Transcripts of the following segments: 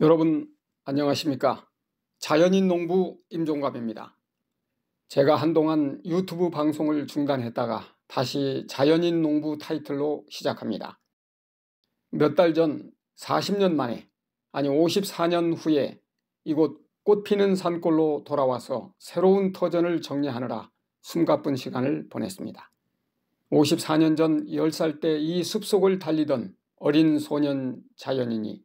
여러분 안녕하십니까? 자연인 농부 임종갑입니다. 제가 한동안 유튜브 방송을 중단했다가 다시 자연인 농부 타이틀로 시작합니다. 몇 달 전 40년 만에, 아니 54년 후에 이곳 꽃피는 산골로 돌아와서 새로운 터전을 정리하느라 숨가쁜 시간을 보냈습니다. 54년 전 10살 때 이 숲속을 달리던 어린 소년 자연인이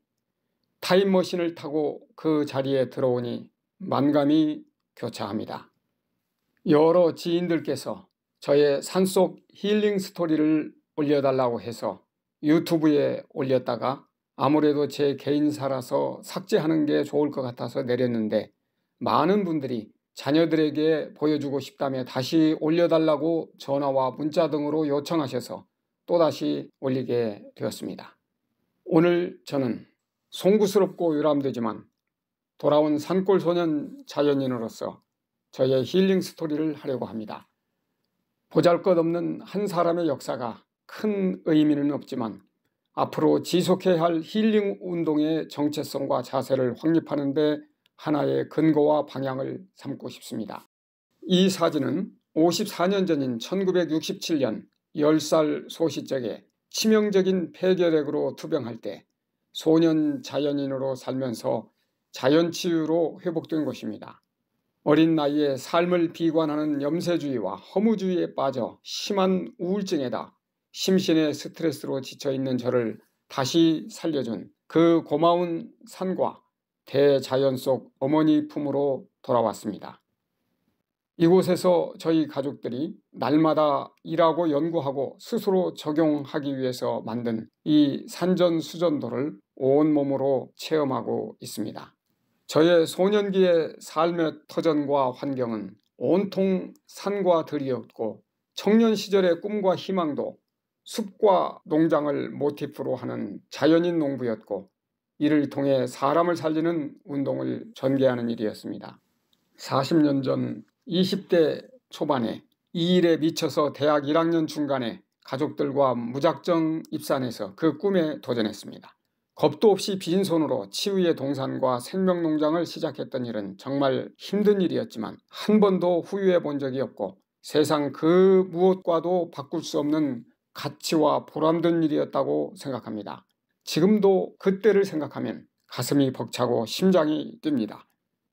타임머신을 타고 그 자리에 들어오니 만감이 교차합니다. 여러 지인들께서 저의 산속 힐링 스토리를 올려달라고 해서 유튜브에 올렸다가 아무래도 제 개인사라서 삭제하는 게 좋을 것 같아서 내렸는데, 많은 분들이 자녀들에게 보여주고 싶다며 다시 올려달라고 전화와 문자 등으로 요청하셔서 또다시 올리게 되었습니다. 오늘 저는 송구스럽고 유람되지만 돌아온 산골 소년 자연인으로서 저의 힐링 스토리를 하려고 합니다. 보잘것없는 한 사람의 역사가 큰 의미는 없지만 앞으로 지속해야 할 힐링 운동의 정체성과 자세를 확립하는 데 하나의 근거와 방향을 삼고 싶습니다. 이 사진은 54년 전인 1967년 10살 소시적에 치명적인 폐결핵으로 투병할 때 소년 자연인으로 살면서 자연치유로 회복된 것입니다. 어린 나이에 삶을 비관하는 염세주의와 허무주의에 빠져 심한 우울증에다 심신의 스트레스로 지쳐있는 저를 다시 살려준 그 고마운 산과 대자연 속 어머니 품으로 돌아왔습니다. 이곳에서 저희 가족들이 날마다 일하고 연구하고 스스로 적용하기 위해서 만든 이 산전수전도를 온몸으로 체험하고 있습니다. 저의 소년기의 삶의 터전과 환경은 온통 산과 들이었고, 청년 시절의 꿈과 희망도 숲과 농장을 모티프로 하는 자연인 농부였고, 이를 통해 사람을 살리는 운동을 전개하는 일이었습니다. 40년 전 20대 초반에 이 일에 미쳐서 대학 1학년 중간에 가족들과 무작정 입산해서 그 꿈에 도전했습니다. 겁도 없이 빈손으로 치유의 동산과 생명농장을 시작했던 일은 정말 힘든 일이었지만 한 번도 후회해 본 적이 없고, 세상 그 무엇과도 바꿀 수 없는 가치와 보람된 일이었다고 생각합니다. 지금도 그때를 생각하면 가슴이 벅차고 심장이 뜁니다.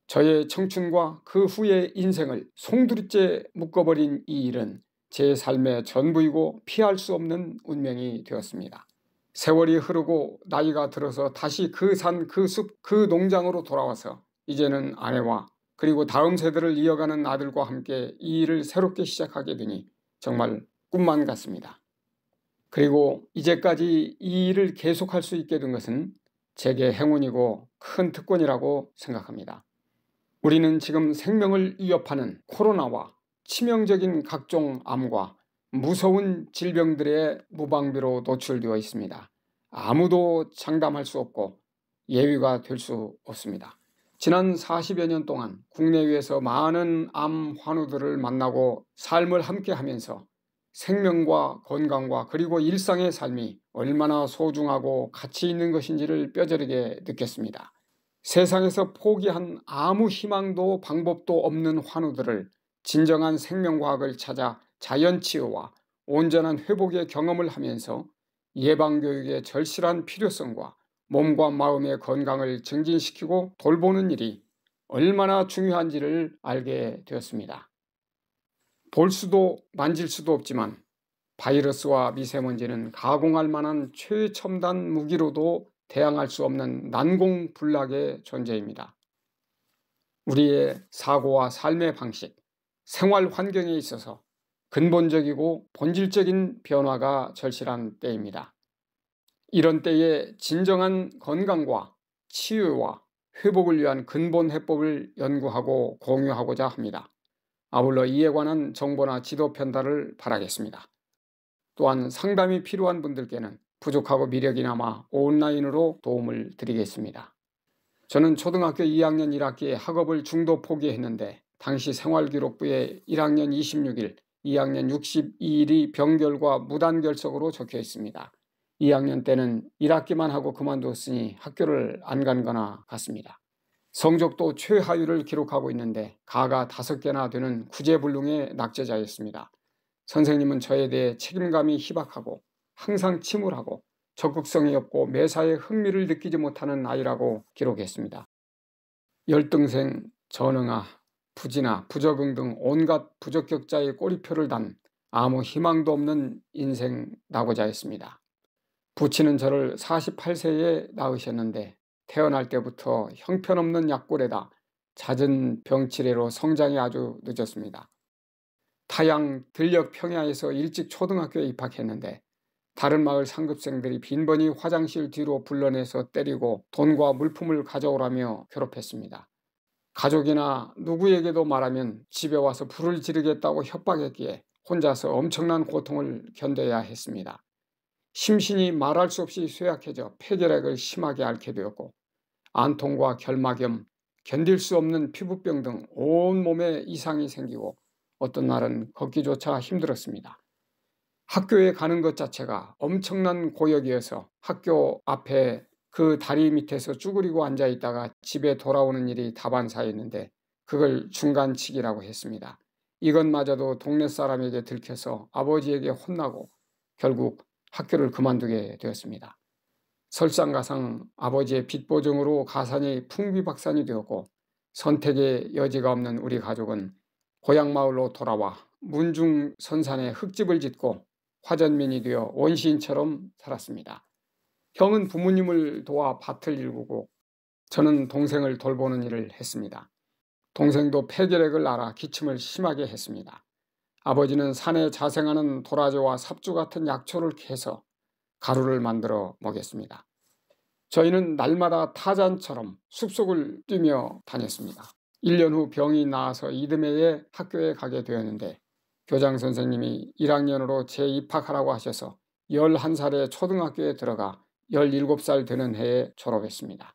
저의 청춘과 그 후의 인생을 송두리째 묶어버린 이 일은 제 삶의 전부이고 피할 수 없는 운명이 되었습니다. 세월이 흐르고 나이가 들어서 다시 그 산, 그 숲, 그 농장으로 돌아와서 이제는 아내와 그리고 다음 세대를 이어가는 아들과 함께 이 일을 새롭게 시작하게 되니 정말 꿈만 같습니다. 그리고 이제까지 이 일을 계속할 수 있게 된 것은 제게 행운이고 큰 특권이라고 생각합니다. 우리는 지금 생명을 위협하는 코로나와 치명적인 각종 암과 무서운 질병들의 무방비로 노출되어 있습니다. 아무도 장담할 수 없고 예위가 될 수 없습니다. 지난 40여 년 동안 국내외에서 많은 암 환우들을 만나고 삶을 함께하면서 생명과 건강과 그리고 일상의 삶이 얼마나 소중하고 가치 있는 것인지를 뼈저리게 느꼈습니다. 세상에서 포기한 아무 희망도 방법도 없는 환우들을 진정한 생명과학을 찾아 자연치유와 온전한 회복의 경험을 하면서 예방교육의 절실한 필요성과 몸과 마음의 건강을 증진시키고 돌보는 일이 얼마나 중요한지를 알게 되었습니다. 볼 수도 만질 수도 없지만 바이러스와 미세먼지는 가공할 만한 최첨단 무기로도 대항할 수 없는 난공불락의 존재입니다. 우리의 사고와 삶의 방식, 생활 환경에 있어서 근본적이고 본질적인 변화가 절실한 때입니다. 이런 때에 진정한 건강과 치유와 회복을 위한 근본 해법을 연구하고 공유하고자 합니다. 아울러 이에 관한 정보나 지도 편달을 바라겠습니다. 또한 상담이 필요한 분들께는 부족하고 미력이 남아 온라인으로 도움을 드리겠습니다. 저는 초등학교 2학년 1학기에 학업을 중도 포기했는데 당시 생활기록부에 1학년 26일, 2학년 62일이 병결과 무단결석으로 적혀 있습니다. 2학년 때는 1학기만 하고 그만두었으니 학교를 안 간 거나 같습니다. 성적도 최하위를 기록하고 있는데 가가 5개나 되는 구제불능의 낙제자였습니다. 선생님은 저에 대해 책임감이 희박하고 항상 침울하고 적극성이 없고 매사에 흥미를 느끼지 못하는 아이라고 기록했습니다. 열등생, 전응아, 부진아, 부적응 등 온갖 부적격자의 꼬리표를 단 아무 희망도 없는 인생 낙오자 했습니다. 부친은 저를 48세에 낳으셨는데 태어날 때부터 형편없는 약골에다 잦은 병치레로 성장이 아주 늦었습니다. 타양 들녘 평야에서 일찍 초등학교에 입학했는데 다른 마을 상급생들이 빈번히 화장실 뒤로 불러내서 때리고 돈과 물품을 가져오라며 괴롭혔습니다. 가족이나 누구에게도 말하면 집에 와서 불을 지르겠다고 협박했기에 혼자서 엄청난 고통을 견뎌야 했습니다. 심신이 말할 수 없이 쇠약해져 폐결핵을 심하게 앓게 되었고 안통과 결막염, 견딜 수 없는 피부병 등 온몸에 이상이 생기고 어떤 날은 걷기조차 힘들었습니다. 학교에 가는 것 자체가 엄청난 고역이어서 학교 앞에 그 다리 밑에서 쭈그리고 앉아있다가 집에 돌아오는 일이 다반사였는데 그걸 중간치기라고 했습니다. 이것마저도 동네 사람에게 들켜서 아버지에게 혼나고 결국 학교를 그만두게 되었습니다. 설상가상 아버지의 빚보증으로 가산이 풍비박산이 되었고 선택의 여지가 없는 우리 가족은 고향마을로 돌아와 문중선산에 흙집을 짓고 화전민이 되어 원시인처럼 살았습니다. 형은 부모님을 도와 밭을 일구고 저는 동생을 돌보는 일을 했습니다. 동생도 폐결핵을 앓아 기침을 심하게 했습니다. 아버지는 산에 자생하는 도라지와 삽주 같은 약초를 캐서 가루를 만들어 먹였습니다. 저희는 날마다 타잔처럼 숲속을 뛰며 다녔습니다. 1년 후 병이 나아서 이듬해에 학교에 가게 되었는데 교장 선생님이 1학년으로 재입학하라고 하셔서 11살에 초등학교에 들어가 17살 되는 해에 졸업했습니다.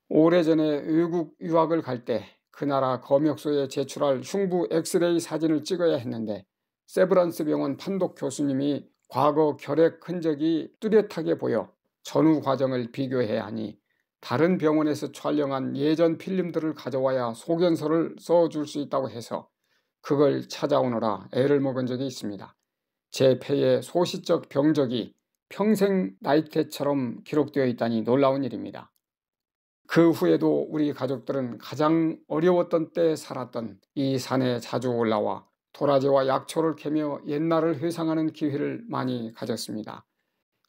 오래전에 외국 유학을 갈 때 그 나라 검역소에 제출할 흉부 엑스레이 사진을 찍어야 했는데 세브란스 병원 판독 교수님이 과거 결핵 흔적이 뚜렷하게 보여 전후 과정을 비교해야 하니 다른 병원에서 촬영한 예전 필름들을 가져와야 소견서를 써줄 수 있다고 해서 그걸 찾아오느라 애를 먹은 적이 있습니다. 제 폐에 소시적 병적이 평생 나이테처럼 기록되어 있다니 놀라운 일입니다. 그 후에도 우리 가족들은 가장 어려웠던 때 살았던 이 산에 자주 올라와 도라지와 약초를 캐며 옛날을 회상하는 기회를 많이 가졌습니다.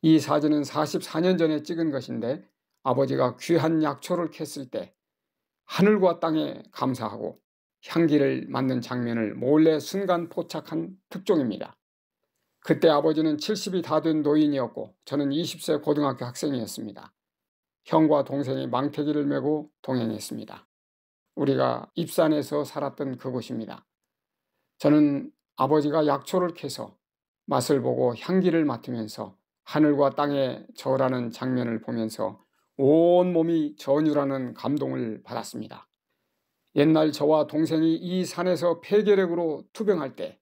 이 사진은 44년 전에 찍은 것인데 아버지가 귀한 약초를 캤을 때 하늘과 땅에 감사하고 향기를 맡는 장면을 몰래 순간 포착한 특종입니다. 그때 아버지는 70이 다 된 노인이었고 저는 20세 고등학교 학생이었습니다. 형과 동생이 망태기를 메고 동행했습니다. 우리가 입산에서 살았던 그곳입니다. 저는 아버지가 약초를 캐서 맛을 보고 향기를 맡으면서 하늘과 땅에 절하는 장면을 보면서 온몸이 전율하는 감동을 받았습니다. 옛날 저와 동생이 이 산에서 폐결핵으로 투병할 때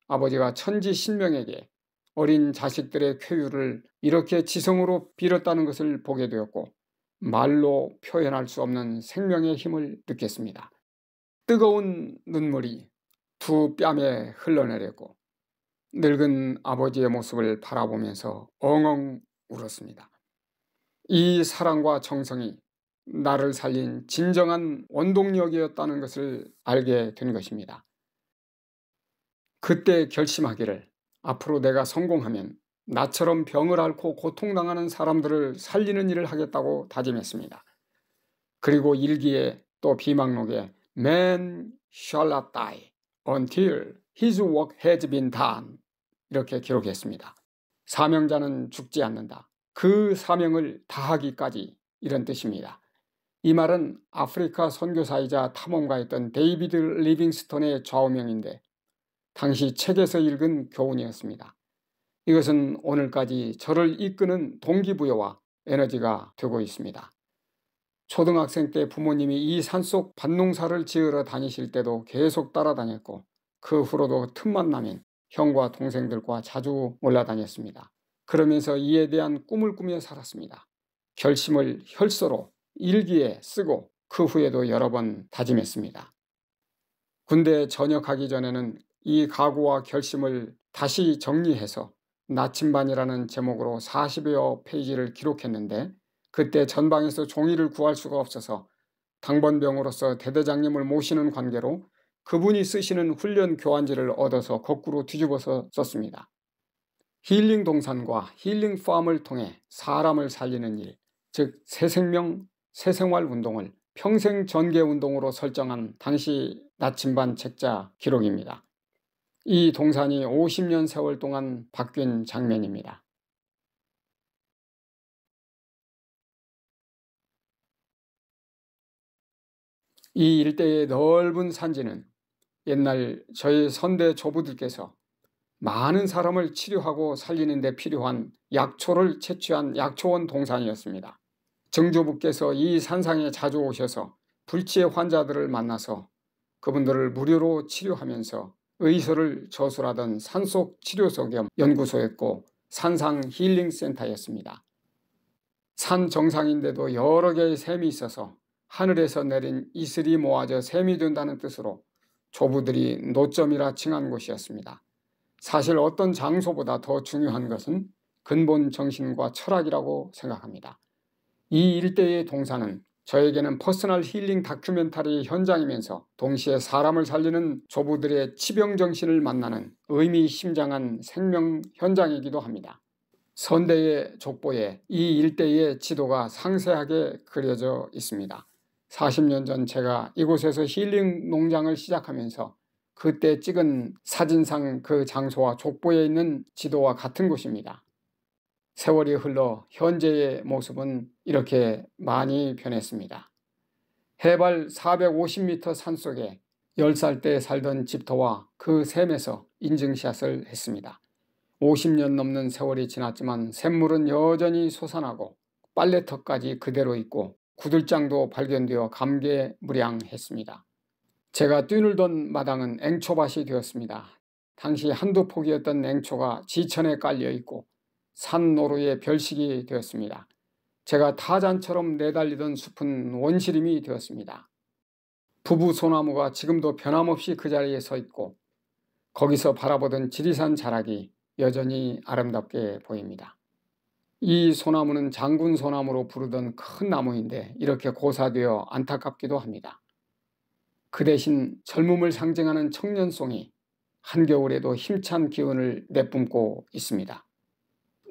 아버지가 천지신명에게 어린 자식들의 쾌유를 이렇게 지성으로 빌었다는 것을 보게 되었고 말로 표현할 수 없는 생명의 힘을 느꼈습니다. 뜨거운 눈물이 두 뺨에 흘러내렸고 늙은 아버지의 모습을 바라보면서 엉엉 울었습니다. 이 사랑과 정성이 나를 살린 진정한 원동력이었다는 것을 알게 된 것입니다. 그때 결심하기를 앞으로 내가 성공하면 나처럼 병을 앓고 고통당하는 사람들을 살리는 일을 하겠다고 다짐했습니다. 그리고 일기에 또 비망록에 Man shall not die until his work has been done 이렇게 기록했습니다. 사명자는 죽지 않는다. 그 사명을 다하기까지 이런 뜻입니다. 이 말은 아프리카 선교사이자 탐험가였던 데이비드 리빙스톤의 좌우명인데 당시 책에서 읽은 교훈이었습니다. 이것은 오늘까지 저를 이끄는 동기부여와 에너지가 되고 있습니다. 초등학생 때 부모님이 이 산속 밭농사를 지으러 다니실 때도 계속 따라다녔고 그 후로도 틈만 나면 형과 동생들과 자주 올라다녔습니다. 그러면서 이에 대한 꿈을 꾸며 살았습니다. 결심을 혈서로 일기에 쓰고 그 후에도 여러 번 다짐했습니다. 군대 전역하기 전에는 이 각오와 결심을 다시 정리해서 나침반이라는 제목으로 40여 페이지를 기록했는데, 그때 전방에서 종이를 구할 수가 없어서 당번병으로서 대대장님을 모시는 관계로 그분이 쓰시는 훈련 교환지를 얻어서 거꾸로 뒤집어서 썼습니다. 힐링 동산과 힐링 팜을 통해 사람을 살리는 일, 즉 새생명, 새생활 운동을 평생 전개 운동으로 설정한 당시 나침반 책자 기록입니다. 이 동산이 50년 세월 동안 바뀐 장면입니다. 이 일대의 넓은 산지는 옛날 저희 선대 조부들께서 많은 사람을 치료하고 살리는 데 필요한 약초를 채취한 약초원 동산이었습니다. 정조부께서 이 산상에 자주 오셔서 불치의 환자들을 만나서 그분들을 무료로 치료하면서 의서를 저술하던 산속 치료소 겸 연구소였고 산상 힐링센터였습니다. 산 정상인데도 여러 개의 샘이 있어서 하늘에서 내린 이슬이 모아져 샘이 된다는 뜻으로 조부들이 노점이라 칭한 곳이었습니다. 사실 어떤 장소보다 더 중요한 것은 근본 정신과 철학이라고 생각합니다. 이 일대의 동산은 저에게는 퍼스널 힐링 다큐멘터리 현장이면서 동시에 사람을 살리는 조부들의 치병정신을 만나는 의미심장한 생명 현장이기도 합니다. 선대의 족보에 이 일대의 지도가 상세하게 그려져 있습니다. 40년 전 제가 이곳에서 힐링 농장을 시작하면서 그때 찍은 사진상 그 장소와 족보에 있는 지도와 같은 곳입니다. 세월이 흘러 현재의 모습은 이렇게 많이 변했습니다. 해발 450m 산속에 10살 때 살던 집터와 그 샘에서 인증샷을 했습니다. 50년 넘는 세월이 지났지만 샘물은 여전히 솟아나고 빨래터까지 그대로 있고 구들장도 발견되어 감개무량했습니다. 제가 뛰놀던 마당은 앵초밭이 되었습니다. 당시 한두 폭이었던 앵초가 지천에 깔려있고 산노루의 별식이 되었습니다. 제가 타잔처럼 내달리던 숲은 원시림이 되었습니다. 부부 소나무가 지금도 변함없이 그 자리에 서 있고 거기서 바라보던 지리산 자락이 여전히 아름답게 보입니다. 이 소나무는 장군 소나무로 부르던 큰 나무인데 이렇게 고사되어 안타깝기도 합니다. 그 대신 젊음을 상징하는 청년송이 한겨울에도 힘찬 기운을 내뿜고 있습니다.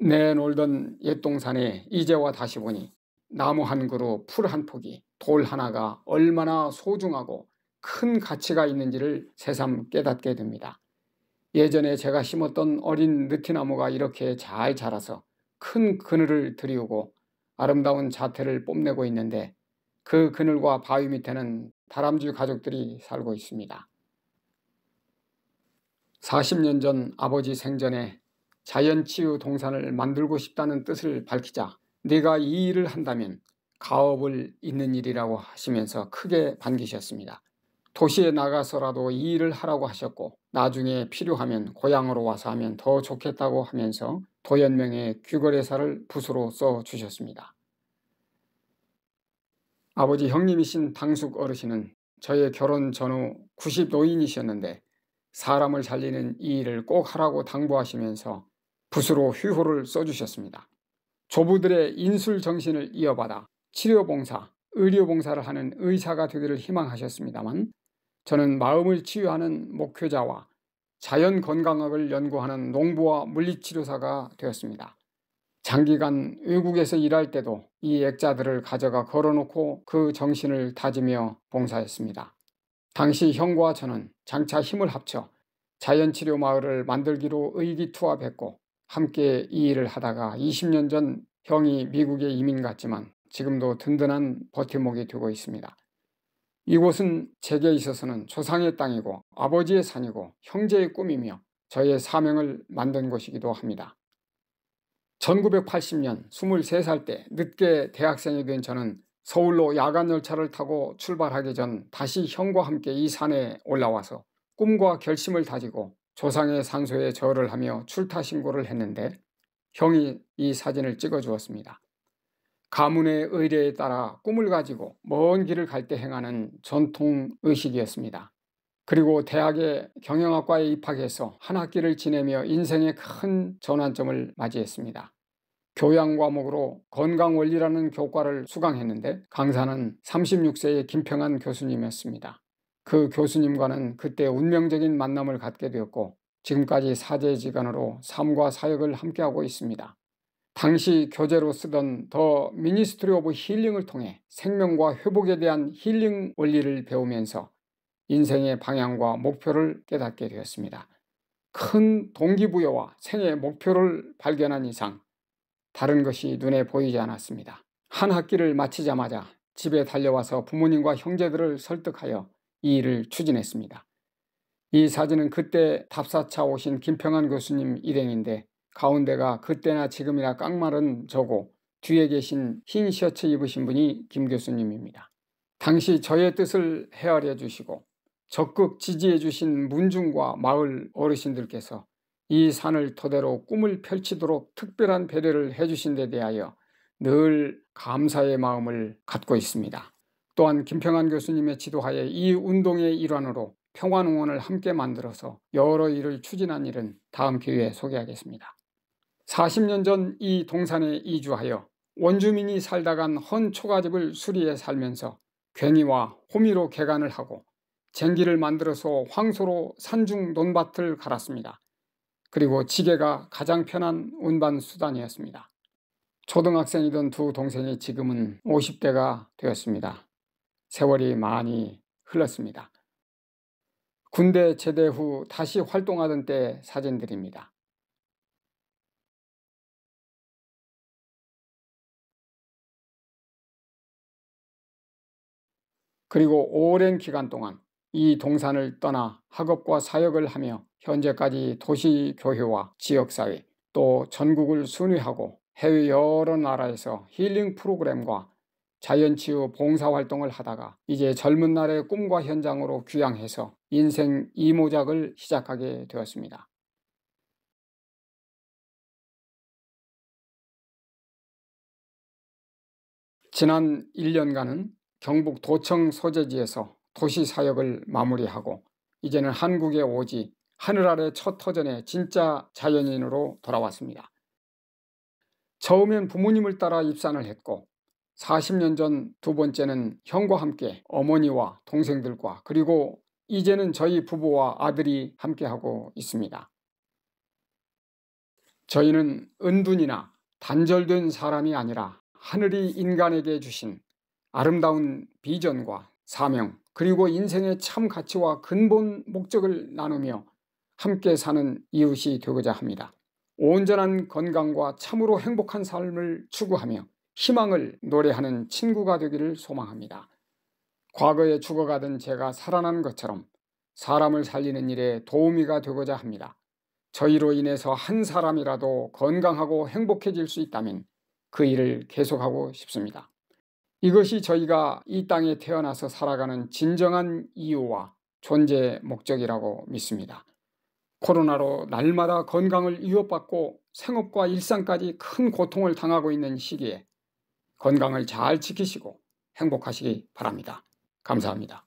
내놀던 옛 동산에 이제와 다시 보니 나무 한 그루, 풀 한 포기, 돌 하나가 얼마나 소중하고 큰 가치가 있는지를 새삼 깨닫게 됩니다. 예전에 제가 심었던 어린 느티나무가 이렇게 잘 자라서 큰 그늘을 들이우고 아름다운 자태를 뽐내고 있는데 그 그늘과 바위 밑에는 다람쥐 가족들이 살고 있습니다. 40년 전 아버지 생전에 자연치유 동산을 만들고 싶다는 뜻을 밝히자 네가 이 일을 한다면 가업을 잇는 일이라고 하시면서 크게 반기셨습니다. 도시에 나가서라도 이 일을 하라고 하셨고 나중에 필요하면 고향으로 와서 하면 더 좋겠다고 하면서 도연명의 귀거래사를 붓으로 써주셨습니다. 아버지 형님이신 당숙 어르신은 저의 결혼 전후 90노인이셨는데 사람을 살리는 이 일을 꼭 하라고 당부하시면서 붓으로 휴호를 써주셨습니다. 조부들의 인술 정신을 이어받아 치료봉사, 의료봉사를 하는 의사가 되기를 희망하셨습니다만 저는 마음을 치유하는 목회자와 자연건강학을 연구하는 농부와 물리치료사가 되었습니다. 장기간 외국에서 일할 때도 이 액자들을 가져가 걸어놓고 그 정신을 다지며 봉사했습니다. 당시 형과 저는 장차 힘을 합쳐 자연치료 마을을 만들기로 의기투합했고 함께 이 일을 하다가 20년 전 형이 미국에 이민 갔지만 지금도 든든한 버팀목이 되고 있습니다. 이곳은 제게 있어서는 조상의 땅이고 아버지의 산이고 형제의 꿈이며 저의 사명을 만든 곳이기도 합니다. 1980년 23살 때 늦게 대학생이 된 저는 서울로 야간 열차를 타고 출발하기 전 다시 형과 함께 이 산에 올라와서 꿈과 결심을 다지고 조상의 산소에 절을 하며 출타 신고를 했는데 형이 이 사진을 찍어 주었습니다. 가문의 의례에 따라 꿈을 가지고 먼 길을 갈 때 행하는 전통 의식이었습니다. 그리고 대학의 경영학과에 입학해서 한 학기를 지내며 인생의 큰 전환점을 맞이했습니다. 교양 과목으로 건강원리라는 교과를 수강했는데 강사는 36세의 김평한 교수님이었습니다. 그 교수님과는 그때 운명적인 만남을 갖게 되었고 지금까지 사제지간으로 삶과 사역을 함께하고 있습니다. 당시 교재로 쓰던 더 미니스트리 오브 힐링을 통해 생명과 회복에 대한 힐링 원리를 배우면서 인생의 방향과 목표를 깨닫게 되었습니다. 큰 동기부여와 생애 목표를 발견한 이상 다른 것이 눈에 보이지 않았습니다. 한 학기를 마치자마자 집에 달려와서 부모님과 형제들을 설득하여 이 일을 추진했습니다. 이 사진은 그때 답사차 오신 김평한 교수님 일행인데 가운데가 그때나 지금이나 깡마른 저고 뒤에 계신 흰 셔츠 입으신 분이 김 교수님입니다. 당시 저의 뜻을 헤아려 주시고 적극 지지해 주신 문중과 마을 어르신들께서 이 산을 토대로 꿈을 펼치도록 특별한 배려를 해주신 데 대하여 늘 감사의 마음을 갖고 있습니다. 또한 김평한 교수님의 지도하에 이 운동의 일환으로 평화농원을 함께 만들어서 여러 일을 추진한 일은 다음 기회에 소개하겠습니다. 40년 전 이 동산에 이주하여 원주민이 살다 간 헌 초가집을 수리해 살면서 괭이와 호미로 개간을 하고 쟁기를 만들어서 황소로 산중 논밭을 갈았습니다. 그리고 지게가 가장 편한 운반 수단이었습니다. 초등학생이던 두 동생이 지금은 50대가 되었습니다. 세월이 많이 흘렀습니다. 군대 제대 후 다시 활동하던 때 사진들입니다. 그리고 오랜 기간 동안 이 동산을 떠나 학업과 사역을 하며 현재까지 도시교회와 지역사회 또 전국을 순회하고 해외 여러 나라에서 힐링 프로그램과 자연치유 봉사활동을 하다가 이제 젊은 날의 꿈과 현장으로 귀향해서 인생 이모작을 시작하게 되었습니다. 지난 1년간은 경북 도청 소재지에서 도시사역을 마무리하고 이제는 한국에 오지 하늘 아래 첫 터전에 진짜 자연인으로 돌아왔습니다. 처음엔 부모님을 따라 입산을 했고 40년 전 두 번째는 형과 함께 어머니와 동생들과 그리고 이제는 저희 부부와 아들이 함께하고 있습니다. 저희는 은둔이나 단절된 사람이 아니라 하늘이 인간에게 주신 아름다운 비전과 사명 그리고 인생의 참 가치와 근본 목적을 나누며 함께 사는 이웃이 되고자 합니다. 온전한 건강과 참으로 행복한 삶을 추구하며 희망을 노래하는 친구가 되기를 소망합니다. 과거에 죽어가던 제가 살아난 것처럼 사람을 살리는 일에 도우미가 되고자 합니다. 저희로 인해서 한 사람이라도 건강하고 행복해질 수 있다면 그 일을 계속하고 싶습니다. 이것이 저희가 이 땅에 태어나서 살아가는 진정한 이유와 존재 목적이라고 믿습니다. 코로나로 날마다 건강을 위협받고 생업과 일상까지 큰 고통을 당하고 있는 시기에 건강을 잘 지키시고 행복하시기 바랍니다. 감사합니다.